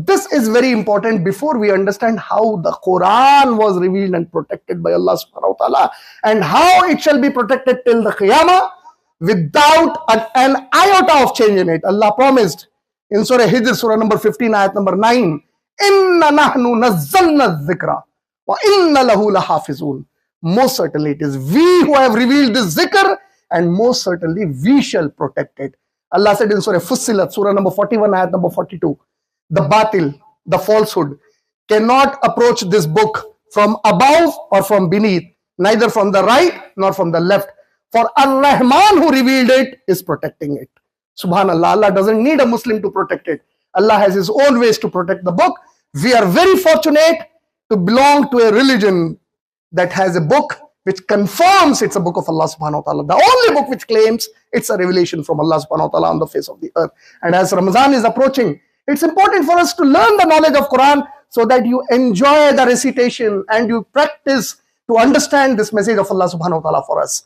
this is very important before we understand how the Quran was revealed and protected by Allah subhanahu wa ta'ala, and how it shall be protected till the Qiyamah without an iota of change in it. Allah promised in Surah Hijr, Surah number 15, ayat number 9, Inna nahnu nazzalna dhikra wa inna lahu lahafizun. Most certainly it is we who have revealed this zikr, and most certainly we shall protect it. Allah said in Surah Fussilat, Surah number 41, ayat number 42, the batil, the falsehood, cannot approach this book from above or from beneath, neither from the right nor from the left. For Ar-Rahman who revealed it is protecting it. Subhanallah, Allah doesn't need a Muslim to protect it. Allah has his own ways to protect the book. We are very fortunate to belong to a religion that has a book which confirms it's a book of Allah subhanahu wa ta'ala. The only book which claims it's a revelation from Allah subhanahu wa ta'ala on the face of the earth. And as Ramadan is approaching, it's important for us to learn the knowledge of Quran so that you enjoy the recitation and you practice to understand this message of Allah subhanahu wa ta'ala for us.